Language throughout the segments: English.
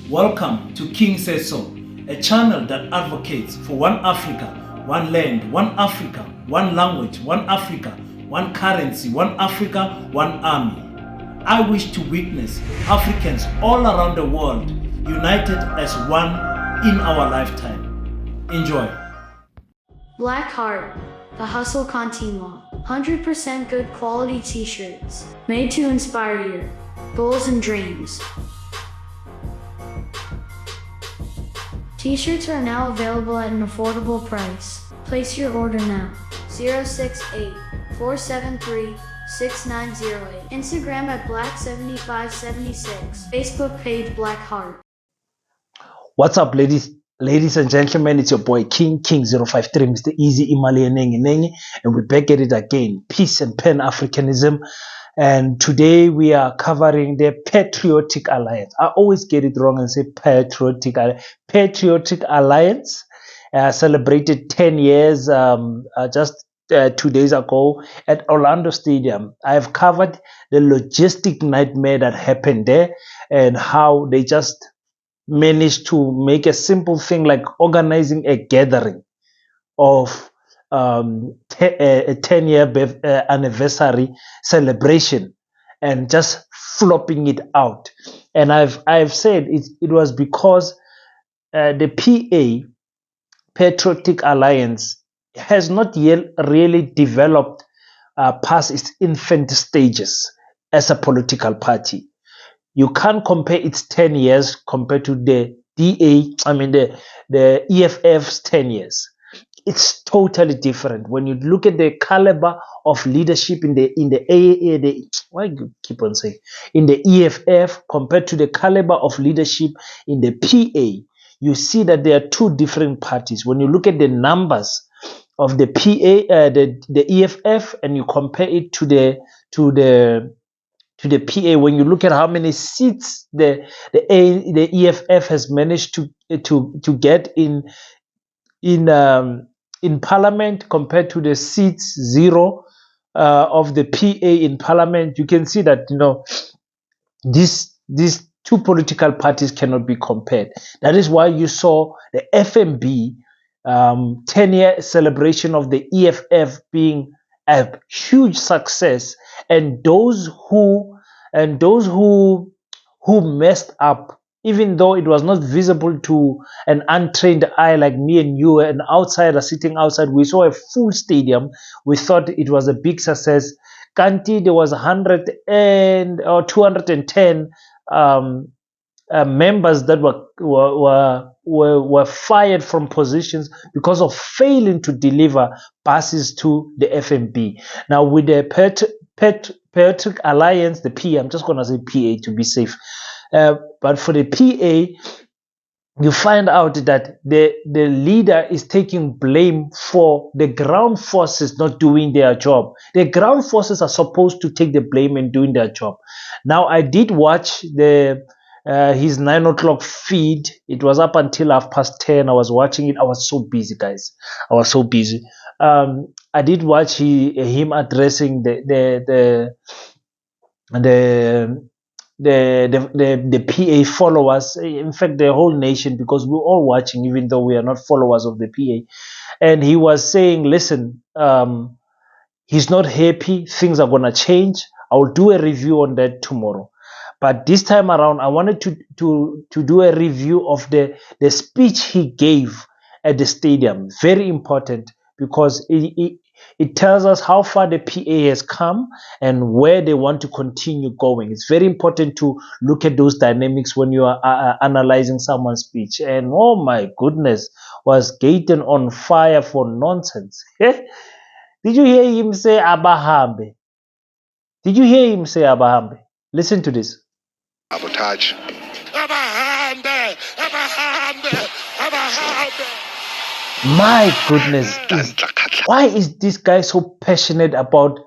Welcome to King Says So, a channel that advocates for one Africa, one land, one Africa, one language, one Africa, one currency, one Africa, one army. I wish to witness Africans all around the world united as one in our lifetime. Enjoy. Black Heart, the Hustle Continua. 100% good quality t-shirts, made to inspire your goals and dreams. T-shirts are now available at an affordable price. Place your order now. 068-473-6908. Instagram at Black7576. Facebook page Black Heart. What's up, ladies and gentlemen? It's your boy King 053, Mr. Easy Imali Nengi, and we're back at it again. Peace and Pan-Africanism. And today we are covering the Patriotic Alliance. I always get it wrong and say Patriotic Alliance. Celebrated 10 years just 2 days ago at Orlando Stadium. I have covered the logistic nightmare that happened there and how they just managed to make a simple thing like organizing a gathering of a 10-year anniversary celebration and just flopping it out. And I've said it was because the Patriotic Alliance has not yet really developed past its infant stages as a political party. You can't compare its 10 years compared to the EFF's 10 years. It's totally different. When you look at the caliber of leadership in the EFF compared to the caliber of leadership in the PA, you see that there are two different parties. When you look at the numbers of the PA, the EFF, and you compare it to the PA, when you look at how many seats the EFF has managed to get in Parliament compared to the seats zero of the PA in Parliament, you can see that these two political parties cannot be compared. That is why you saw the FMB 10-year celebration of the EFF being a huge success, and those who messed up, even though it was not visible to an untrained eye like me and you, an outsider sitting outside, we saw a full stadium. We thought it was a big success. Kanti, there was 210 members that were fired from positions because of failing to deliver passes to the FMB. Now with the Patriotic Alliance, the PA, I'm just going to say PA to be safe. But for the PA, you find out that the leader is taking blame for the ground forces not doing their job. The ground forces are supposed to take the blame and doing their job. Now, I did watch his 9 o'clock feed. It was up until 10:30. I was watching it. I was so busy, guys. I was so busy. I did watch him addressing the PA followers, in fact the whole nation, because we're all watching even though we are not followers of the PA. And he was saying, listen, he's not happy, things are going to change. I'll do a review on that tomorrow. But this time around, I wanted to do a review of the speech he gave at the stadium. Very important, because it tells us how far the PA has come and where they want to continue going. It's very important to look at those dynamics when you are analyzing someone's speech. And oh my goodness, was Gayton on fire for nonsense. Did you hear him say Abahambe? Did you hear him say Abahambe? Listen to this. Sabotage. Abahambe! Abahambe! Abahambe! My goodness, why is this guy so passionate about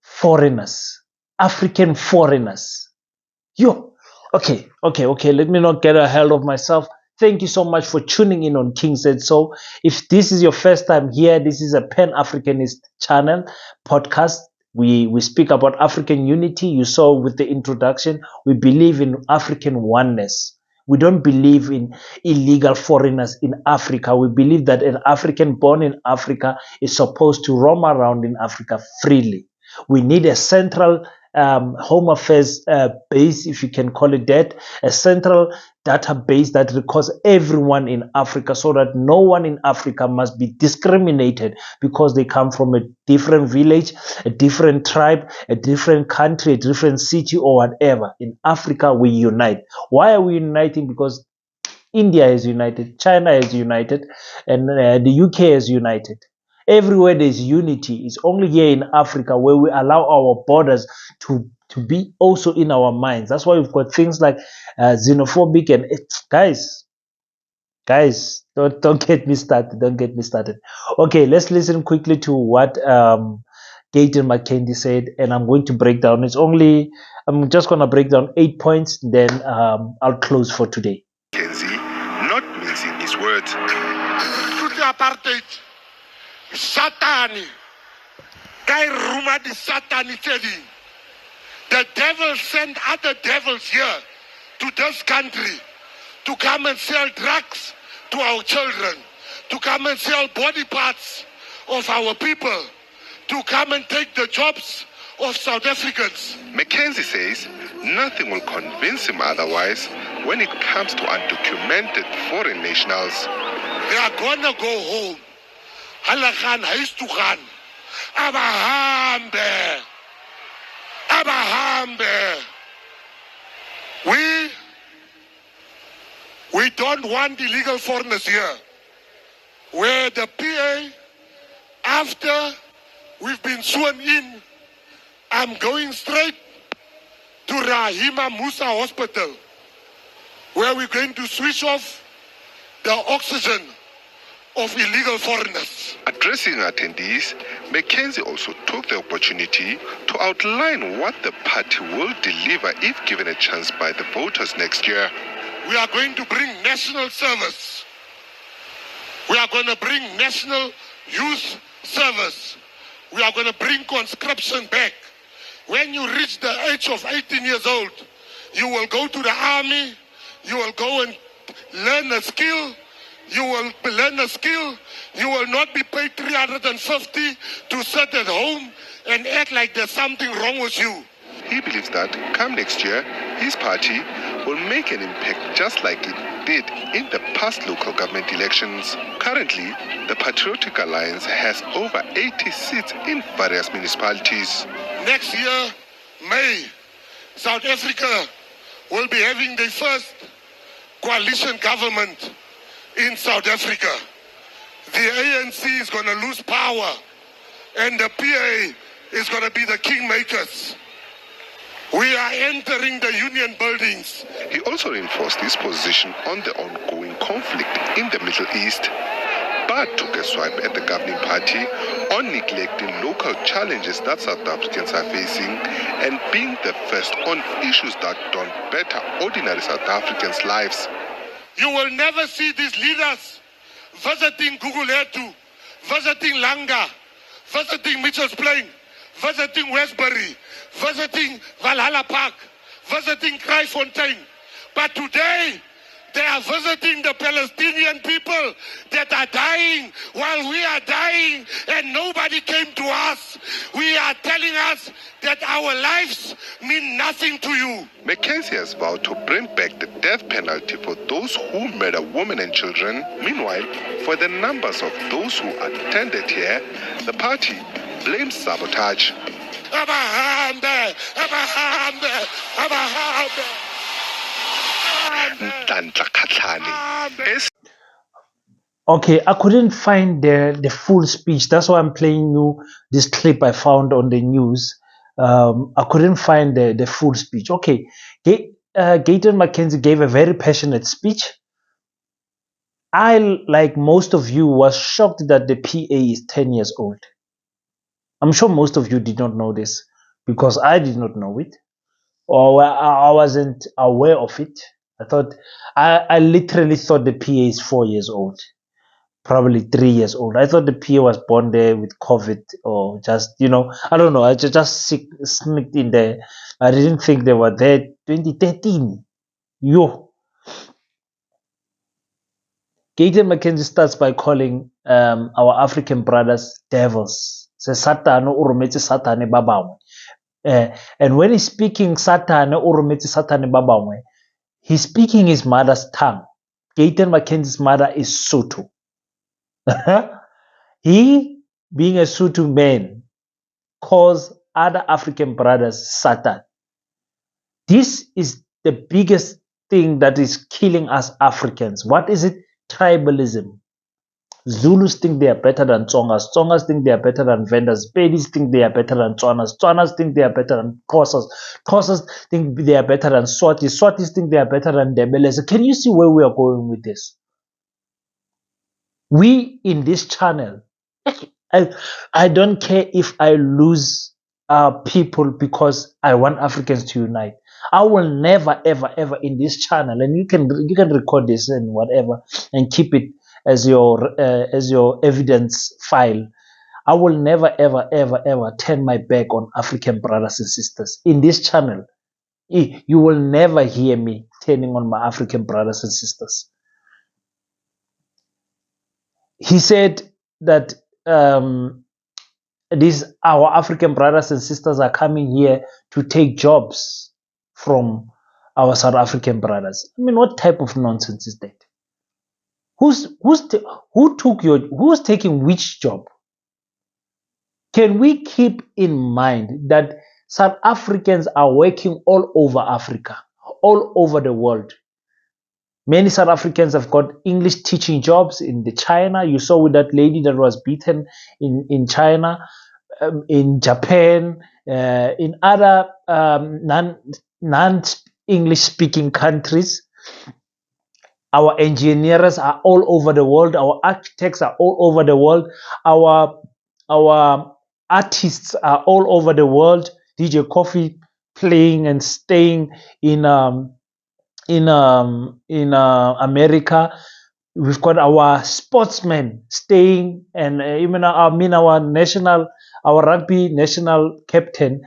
foreigners, African foreigners? Okay, let me not get ahead of myself. Thank you so much for tuning in on King Said So. If this is your first time here, this is a Pan-Africanist channel, podcast. We speak about African unity. You saw with the introduction, we believe in African oneness. We don't believe in illegal foreigners in Africa. We believe that an African born in Africa is supposed to roam around in Africa freely. We need a central home affairs base, if you can call it that, a central database that records everyone in Africa so that no one in Africa must be discriminated because they come from a different village, a different tribe, a different country, a different city, or whatever. In Africa, we unite. Why are we uniting? Because India is united, China is united, and the UK is united. Everywhere there's unity. It's only here in Africa where we allow our borders to be also in our minds. That's why we've got things like xenophobic and guys, don't get me started. Don't get me started. Okay, let's listen quickly to what Gayton Mckenzie said, and I'm going to break down. I'm just gonna break down 8 points, then I'll close for today. Mckenzie, not mincing his words. Truth apartheid. Satani. Kai Ruma di Satani telling. The devil sent other devils here to this country to come and sell drugs to our children, to come and sell body parts of our people, to come and take the jobs of South Africans. Mckenzie says nothing will convince him otherwise when it comes to undocumented foreign nationals. They are gonna go home. Halakan haistukan. Abahambe. Abahambe. We don't want illegal foreigners here. Where the PA, after we've been sworn in, I'm going straight to Rahima Musa Hospital, where we're going to switch off the oxygen of illegal foreigners. Addressing attendees, Mckenzie also took the opportunity to outline what the party will deliver if given a chance by the voters next year. We are going to bring national service. We are going to bring national youth service. We are going to bring conscription back. When you reach the age of 18 years old, you will go to the army, you will go and learn a skill. You will learn a skill. You will not be paid 350 to sit at home and act like there's something wrong with you. He believes that come next year, his party will make an impact just like it did in the past local government elections. Currently, the Patriotic Alliance has over 80 seats in various municipalities. Next year, May, South Africa will be having the first coalition government in South Africa. The ANC is going to lose power and the PA is going to be the kingmakers. We are entering the union buildings. He also reinforced his position on the ongoing conflict in the Middle East, but took a swipe at the governing party on neglecting local challenges that South Africans are facing and being the first on issues that don't better ordinary South Africans' lives. You will never see these leaders visiting Guguletu, visiting Langa, visiting Mitchell's Plain, visiting Westbury, visiting Valhalla Park, visiting Kraaifontein. But today, they are visiting the Palestinian people that are dying while we are dying and nobody came to us. We are telling us that our lives mean nothing to you. Mckenzie has vowed to bring back the death penalty for those who murder women and children. Meanwhile, for the numbers of those who attended here, the party blames sabotage. Abahambe, abahambe, abahambe. Okay, I couldn't find the full speech. That's why I'm playing you this clip I found on the news. I couldn't find the full speech. Okay, Gayton Mckenzie gave a very passionate speech. I, like most of you, was shocked that the PA is 10 years old. I'm sure most of you did not know this because I did not know it, or I wasn't aware of it. I literally thought the PA is 4 years old, probably 3 years old. I thought the PA was born there with COVID or just, I don't know. I just sneaked in there. I didn't think they were there 2013. Yo. Gayton Mckenzie starts by calling our African brothers devils. Se Satan o rometse Satane ba bangwe. And when he's speaking Satan o rometse Satane ba bangwe, he's speaking his mother's tongue. Gayton Mckenzie's mother is Sotho. He, being a Sotho man, calls other African brothers Satan. This is the biggest thing that is killing us Africans. What is it? Tribalism. Zulus think they are better than Tsongas. Tsongas think they are better than Vendas. Pedis think they are better than Tswanas. Tswanas think they are better than Xhosas. Xhosas think they are better than Swatis. Swatis think they are better than Ndebeleza. Can you see where we are going with this? We in this channel, I don't care if I lose people because I want Africans to unite. I will never, ever, ever in this channel, and you can record this and whatever and keep it as your evidence file. I will never, ever, ever, ever turn my back on African brothers and sisters in this channel. You will never hear me turning on my African brothers and sisters. He said that our African brothers and sisters are coming here to take jobs from our South African brothers. I mean, what type of nonsense is that? Who's taking which job? Can we keep in mind that South Africans are working all over Africa, all over the world? Many South Africans have got English teaching jobs in China. You saw with that lady that was beaten in China, in Japan, in other non-English speaking countries. Our engineers are all over the world. Our architects are all over the world. Our artists are all over the world. DJ Coffee playing and staying in America. We've got our sportsmen staying, and even our rugby national captain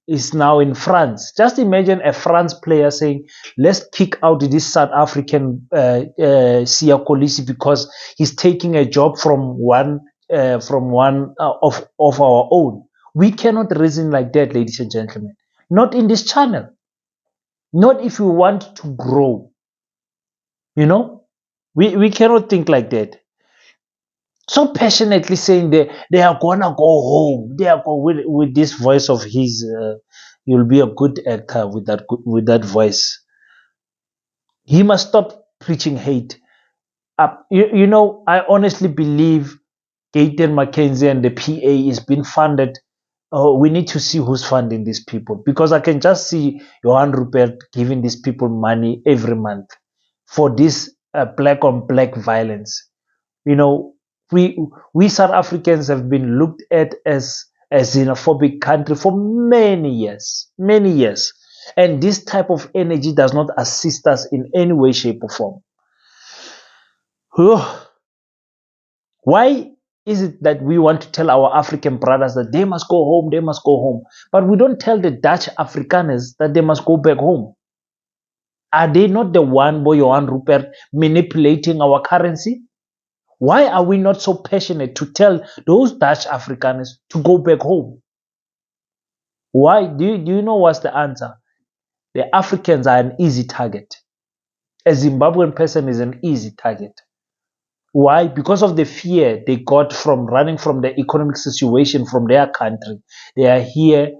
is now in France. Just imagine a France player saying, "Let's kick out this South African Siya Kolisi because he's taking a job from one of our own." We cannot reason like that, ladies and gentlemen. Not in this channel. Not if we want to grow. You know, we cannot think like that. So passionately saying they are gonna go home. They are with this voice of his. You'll be a good actor with that voice. He must stop preaching hate. You know, I honestly believe Gayton Mckenzie and the PA is being funded. We need to see who's funding these people, because I can just see Johan Rupert giving these people money every month for this black on black violence. You know, we South Africans have been looked at as a xenophobic country for many years, and this type of energy does not assist us in any way, shape, or form. Why is it that we want to tell our African brothers that they must go home, but we don't tell the Dutch Afrikaners that they must go back home? Are they not the one, boy Johan Rupert, manipulating our currency? Why are we not so passionate to tell those Dutch Afrikaners to go back home? Why? Do you know what's the answer? The Africans are an easy target. A Zimbabwean person is an easy target. Why? Because of the fear they got from running from the economic situation from their country. They are here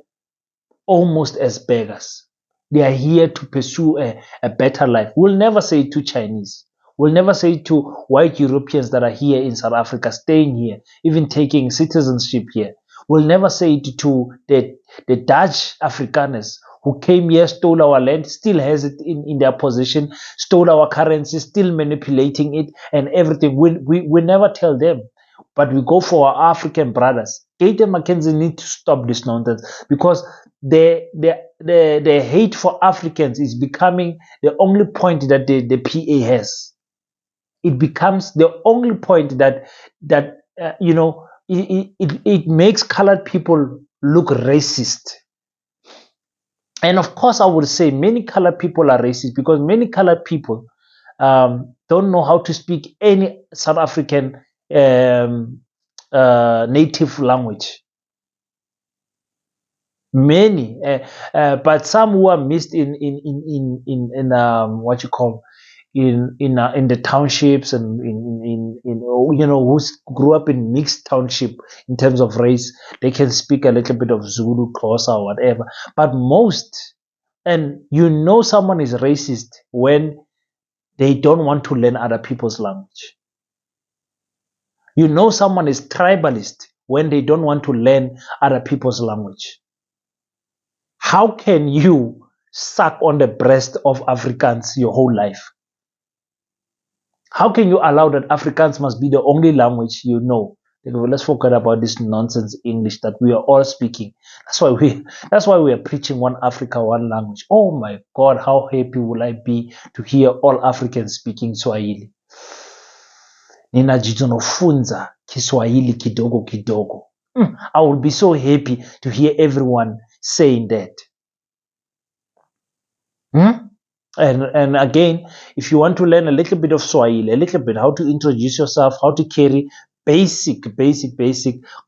almost as beggars. They are here to pursue a better life. We'll never say it to Chinese. We'll never say it to white Europeans that are here in South Africa, staying here, even taking citizenship here. We'll never say it to the Dutch Afrikaners who came here, stole our land, still has it in their possession, stole our currency, still manipulating it and everything. We never tell them, but we go for our African brothers. Gayton Mckenzie need to stop this nonsense, because the hate for Africans is becoming the only point that the PA has. It becomes the only point that you know, it makes colored people look racist. And of course, I would say many colored people are racist, because many colored people don't know how to speak any South African native language. Many, but some who are missed in what you call in the townships and in who grew up in mixed township in terms of race, they can speak a little bit of Zulu, Xhosa, or whatever. But most, and someone is racist when they don't want to learn other people's language. Someone is tribalist when they don't want to learn other people's language. How can you suck on the breast of Afrikaans your whole life? How can you allow that Afrikaans must be the only language you know? Let's forget about this nonsense English that we are all speaking. That's why we are preaching one Africa, one language. Oh my God, how happy will I be to hear all Africans speaking Swahili. Ninajifunza Kiswahili kidogo kidogo. I will be so happy to hear everyone saying that. And again, if you want to learn a little bit of Swahili, a little bit how to introduce yourself, how to carry basic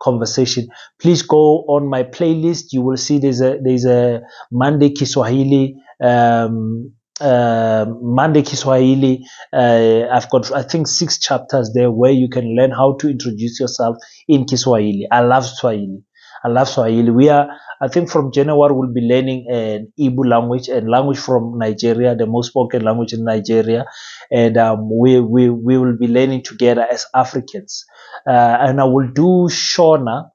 conversation, please go on my playlist. You will see there's a Monday Kiswahili. Monday Kiswahili. I've got, I think, 6 chapters there where you can learn how to introduce yourself in Kiswahili. I love Swahili. I think from January we'll be learning an Igbo language, and language from Nigeria, the most spoken language in Nigeria, and we will be learning together as Africans. And I will do Shona.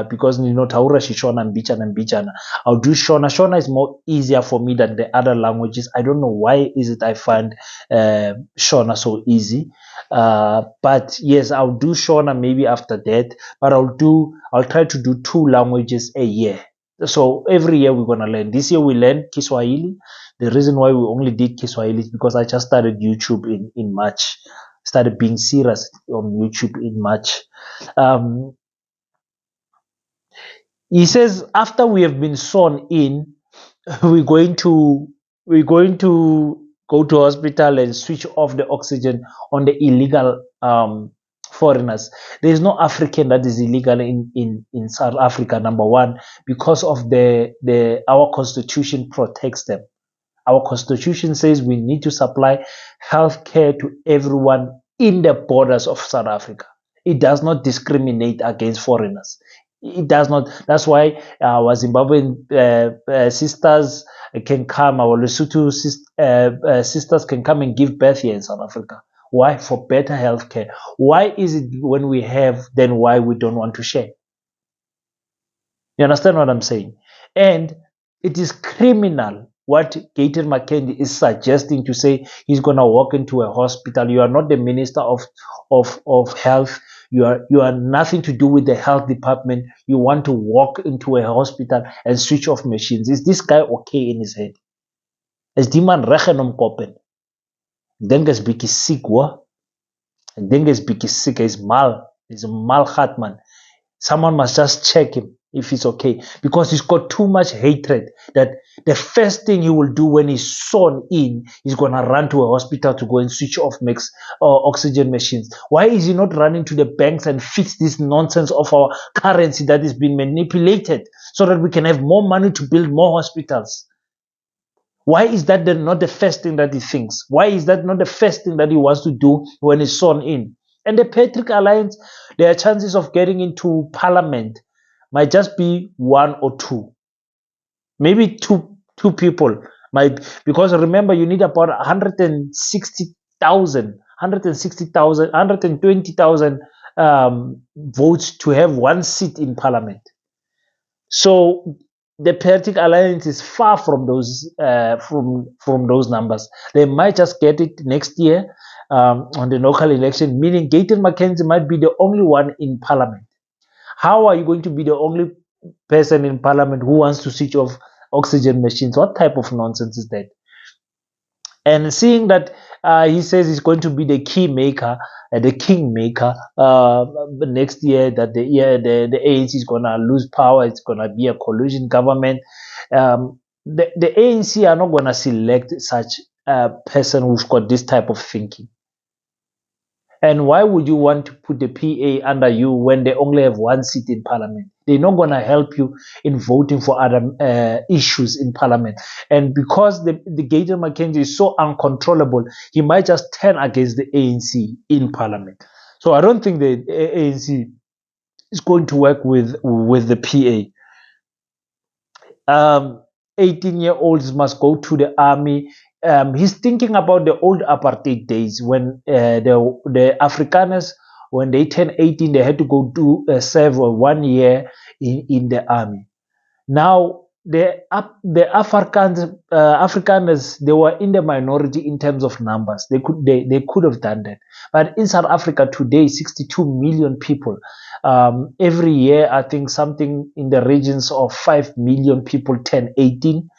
Because Taura Shona and Bichana. I'll do Shona. Shona is more easier for me than the other languages. I don't know why is it I find Shona so easy. But yes, I'll do Shona maybe after that. But I'll try to do 2 languages a year. So every year we're gonna learn. This year we learned Kiswahili. The reason why we only did Kiswahili is because I just started YouTube in March. Started being serious on YouTube in March. He says after we have been sewn in, we're going to go to hospital and switch off the oxygen on the illegal foreigners. There is no African that is illegal in South Africa. Number one, because of our constitution protects them. Our constitution says we need to supply healthcare to everyone in the borders of South Africa. It does not discriminate against foreigners. It does not. That's why our Zimbabwean sisters can come, our Lesotho sisters can come and give birth here in South Africa. Why? For better healthcare. Why is it when we have, then why we don't want to share? You understand what I'm saying? And it is criminal what Gayton Mckenzie is suggesting, to say he's going to walk into a hospital. You are not the minister of health. You are nothing to do with the health department. You want to walk into a hospital and switch off machines. Is this guy okay in his head? Is die man reg in hom kop in? Ek dink is bietjie siek hoor. Ek dink is bietjie siek. He's mal. He's a mal gat man. Someone must just check him if he's okay, because he's got too much hatred that the first thing he will do when he's sewn in, he's gonna run to a hospital to go and switch off oxygen machines. Why is he not running to the banks and fix this nonsense of our currency that is being manipulated so that we can have more money to build more hospitals? Why is that not the first thing that he thinks? Why is that not the first thing that he wants to do when he's sewn in? And the Patriot Alliance, their chances of getting into parliament might just be 1 or 2. Maybe two people. Because remember, you need about 120,000 votes to have 1 seat in parliament. So the Patriot Alliance is far from those numbers. They might just get it next year on the local election, meaning Gayton Mckenzie might be the only one in parliament. How are you going to be the only person in parliament who wants to switch off oxygen machines? What type of nonsense is that? And seeing that he says he's going to be the kingmaker next year, that the ANC is going to lose power, it's going to be a coalition government. The ANC are not going to select such person who's got this type of thinking. And why would you want to put the PA under you when they only have one seat in parliament? They're not going to help you in voting for other issues in parliament. And because the Gayton Mckenzie is so uncontrollable, he might just turn against the ANC in parliament. So I don't think the ANC is going to work with the PA. 18-year-olds must go to the army. He's thinking about the old apartheid days when the Afrikaners, when they turned 18, they had to go to serve 1 year in the army. Now the Afrikaners, they were in the minority in terms of numbers. They could have done that, but in South Africa today, 62 million people. Every year, I think something in the regions of 5 million people turn 18.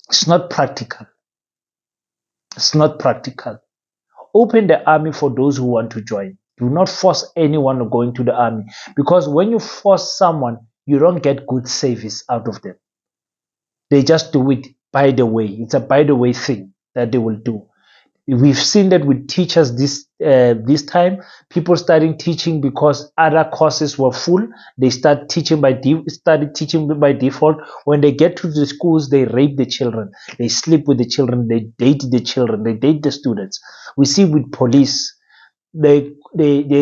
It's not practical. It's not practical. Open the army for those who want to join. Do not force anyone to go into the army, because when you force someone, you don't get good service out of them. They just do it by the way. It's a by the way thing that they will do. We've seen that with teachers this time. People starting teaching because other courses were full. They started teaching by default. When they get to the schools, they rape the children. They sleep with the children. They date the children. They date the students. We see with police. They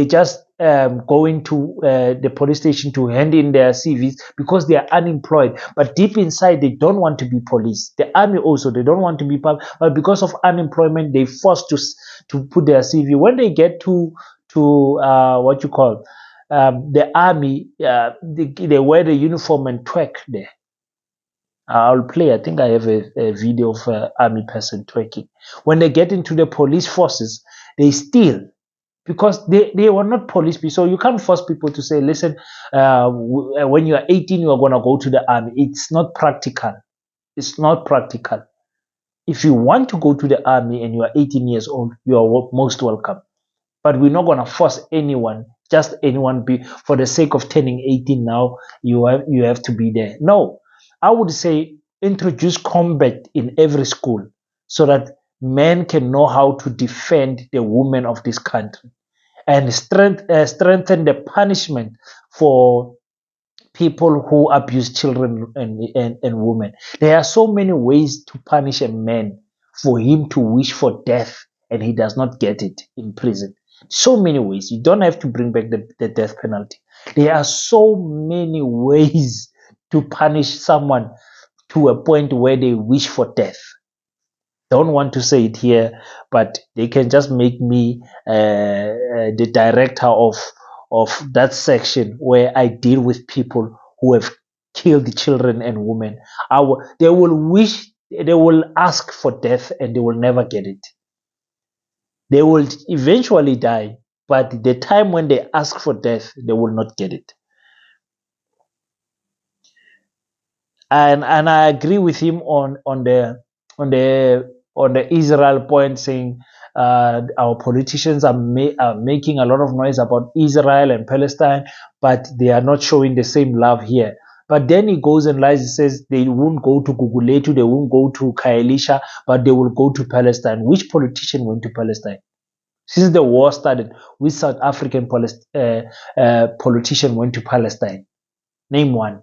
just go into the police station to hand in their CVs because they are unemployed. But deep inside, they don't want to be police. The army also, they don't want to be but because of unemployment, they forced to put their CV. When they get to what you call the army, they wear the uniform and twerk there. I'll play. I think I have a video of an army person twerking. When they get into the police forces, they steal. Because they were not police people. So you can't force people to say, listen, when you are 18, you are going to go to the army. It's not practical. It's not practical. If you want to go to the army and you are 18 years old, you are most welcome. But we're not going to force anyone, just anyone, for the sake of turning 18 now, you have to be there. No, I would say introduce combat in every school so that men can know how to defend the women of this country, and strengthen the punishment for people who abuse children and women. There are so many ways to punish a man for him to wish for death and he does not get it in prison. So many ways. You don't have to bring back the death penalty. There are so many ways to punish someone to a point where they wish for death. Don't want to say it here, but they can just make me the director of that section where I deal with people who have killed children and women. They will ask for death and they will never get it. They will eventually die, but the time when they ask for death, they will not get it. And I agree with him on the Israel point, saying our politicians are making a lot of noise about Israel and Palestine, but they are not showing the same love here. But then he goes and lies. He says they won't go to Guguletu, they won't go to Kaelisha, but they will go to Palestine. Which politician went to Palestine? Since the war started, which South African politician went to Palestine? Name one.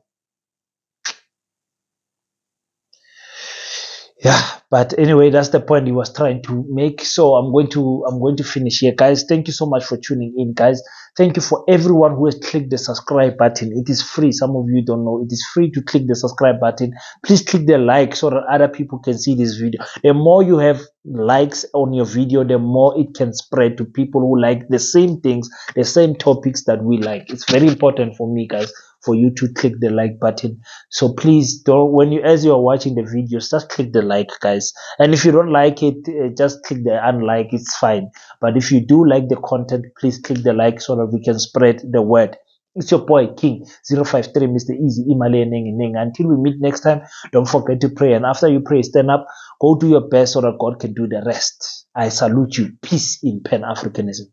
Yeah, but anyway, that's the point he was trying to make. So I'm going to finish here, guys. Thank you so much for tuning in, guys. Thank you for everyone who has clicked the subscribe button. It is free. Some of you don't know. It is free to click the subscribe button. Please click the like so that other people can see this video. The more you have likes on your video, the more it can spread to people who like the same things, the same topics that we like. It's very important for me, guys, for you to click the like button. So please don't, as you are watching the videos, just click the like, guys. And if you don't like it, just click the unlike. It's fine. But if you do like the content, please click the like so that we can spread the word. It's your boy King 053, Mr. Easy Imale. Until we meet next time, don't forget to pray. And after you pray, stand up, go do your best so that God can do the rest. I salute you. Peace in Pan-Africanism.